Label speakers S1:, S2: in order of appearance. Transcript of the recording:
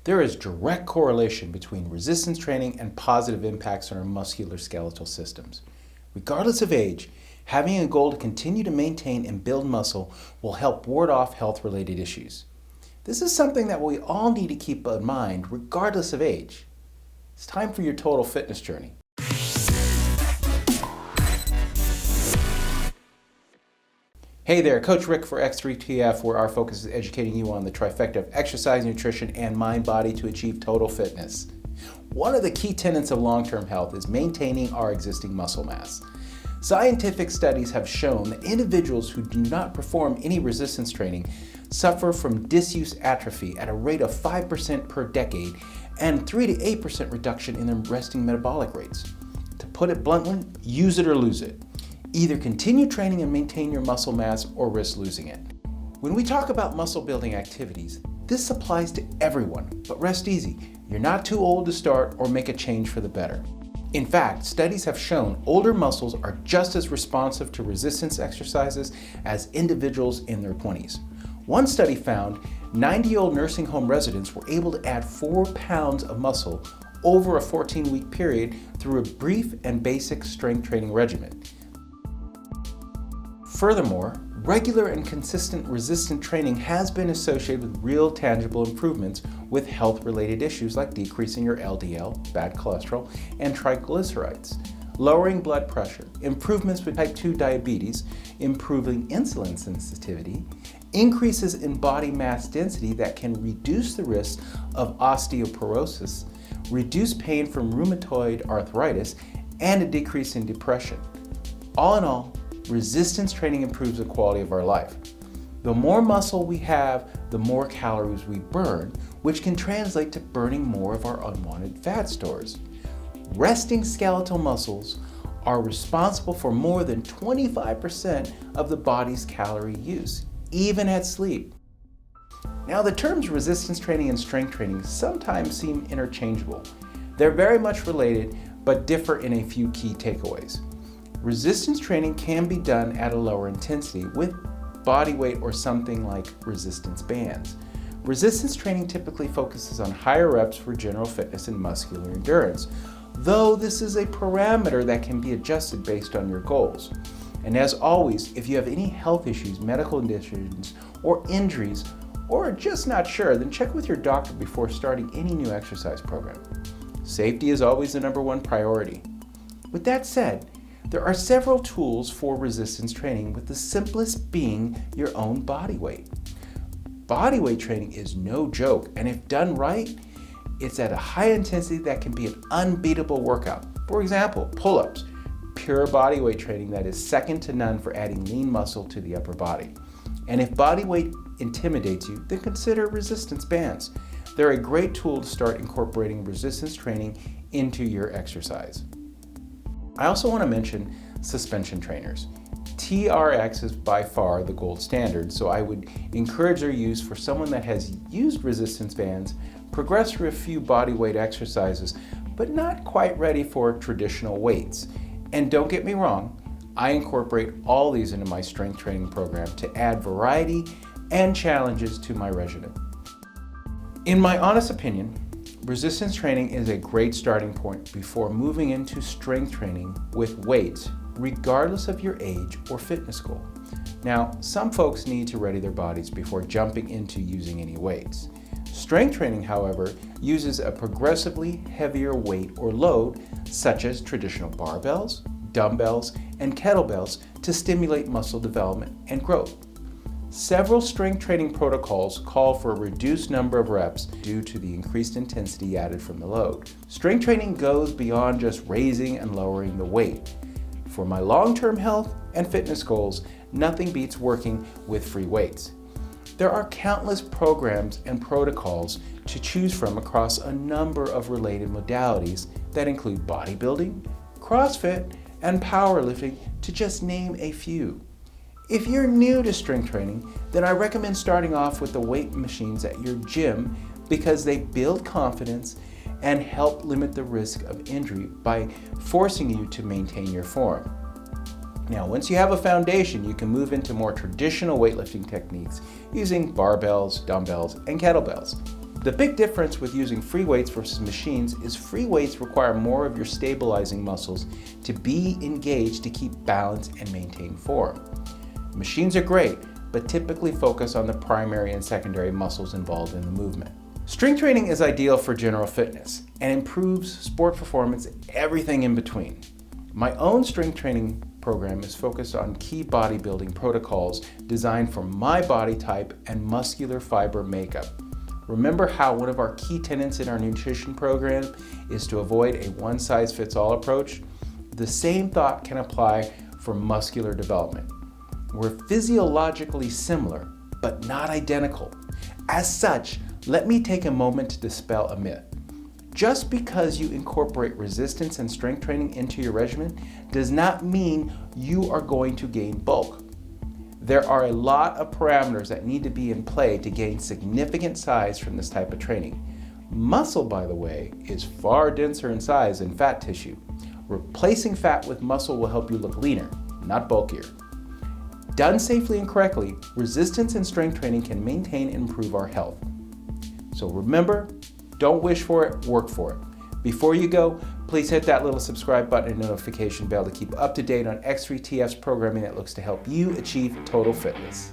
S1: There is direct correlation between resistance training and positive impacts on our musculoskeletal systems. Regardless of age, having a goal to continue to maintain and build muscle will help ward off health-related issues. This is something that we all need to keep in mind regardless of age. It's time for your total fitness journey. Hey there, Coach Rick for X3TF, where our focus is educating you on the trifecta of exercise, nutrition, and mind-body to achieve total fitness. One of the key tenets of long-term health is maintaining our existing muscle mass. Scientific studies have shown that individuals who do not perform any resistance training suffer from disuse atrophy at a rate of 5% per decade and 3 to 8% reduction in their resting metabolic rates. To put it bluntly, use it or lose it. Either continue training and maintain your muscle mass or risk losing it. When we talk about muscle building activities, this applies to everyone, but rest easy. You're not too old to start or make a change for the better. In fact, studies have shown older muscles are just as responsive to resistance exercises as individuals in their 20s. One study found 90-year-old nursing home residents were able to add 4 pounds of muscle over a 14-week period through a brief and basic strength training regimen. Furthermore, regular and consistent resistant training has been associated with real tangible improvements with health-related issues like decreasing your LDL, bad cholesterol, and triglycerides, lowering blood pressure, improvements with type 2 diabetes, improving insulin sensitivity, increases in body mass density that can reduce the risk of osteoporosis, reduce pain from rheumatoid arthritis, and a decrease in depression. All in all, resistance training improves the quality of our life. The more muscle we have, the more calories we burn, which can translate to burning more of our unwanted fat stores. Resting skeletal muscles are responsible for more than 25% of the body's calorie use, even at sleep. Now, the terms resistance training and strength training sometimes seem interchangeable. They're very much related, but differ in a few key takeaways. Resistance training can be done at a lower intensity with body weight or something like resistance bands. Resistance training typically focuses on higher reps for general fitness and muscular endurance, though this is a parameter that can be adjusted based on your goals. And as always, if you have any health issues, medical conditions, or injuries, or are just not sure, then check with your doctor before starting any new exercise program. Safety is always the #1 priority. With that said, there are several tools for resistance training, with the simplest being your own body weight. Body weight training is no joke, and if done right, it's at a high intensity that can be an unbeatable workout. For example, pull-ups, pure body weight training that is second to none for adding lean muscle to the upper body. And if body weight intimidates you, then consider resistance bands. They're a great tool to start incorporating resistance training into your exercise. I also want to mention suspension trainers. TRX is by far the gold standard, so I would encourage their use for someone that has used resistance bands, progressed through a few body weight exercises, but not quite ready for traditional weights. And don't get me wrong, I incorporate all these into my strength training program to add variety and challenges to my regimen. In my honest opinion, resistance training is a great starting point before moving into strength training with weights, regardless of your age or fitness goal. Now, some folks need to ready their bodies before jumping into using any weights. Strength training, however, uses a progressively heavier weight or load, such as traditional barbells, dumbbells, and kettlebells, to stimulate muscle development and growth. Several strength training protocols call for a reduced number of reps due to the increased intensity added from the load. Strength training goes beyond just raising and lowering the weight. For my long-term health and fitness goals, nothing beats working with free weights. There are countless programs and protocols to choose from across a number of related modalities that include bodybuilding, CrossFit, and powerlifting, to just name a few. If you're new to strength training, then I recommend starting off with the weight machines at your gym because they build confidence and help limit the risk of injury by forcing you to maintain your form. Now, once you have a foundation, you can move into more traditional weightlifting techniques using barbells, dumbbells, and kettlebells. The big difference with using free weights versus machines is free weights require more of your stabilizing muscles to be engaged to keep balance and maintain form. Machines are great, but typically focus on the primary and secondary muscles involved in the movement. Strength training is ideal for general fitness and improves sport performance and everything in between. My own strength training program is focused on key bodybuilding protocols designed for my body type and muscular fiber makeup. Remember how one of our key tenets in our nutrition program is to avoid a one-size-fits-all approach? The same thought can apply for muscular development. We're physiologically similar, but not identical. As such, let me take a moment to dispel a myth. Just because you incorporate resistance and strength training into your regimen does not mean you are going to gain bulk. There are a lot of parameters that need to be in play to gain significant size from this type of training. Muscle, by the way, is far denser in size than fat tissue. Replacing fat with muscle will help you look leaner, not bulkier. Done safely and correctly, resistance and strength training can maintain and improve our health. So remember, don't wish for it, work for it. Before you go, please hit that little subscribe button and notification bell to keep up to date on X3TF's programming that looks to help you achieve total fitness.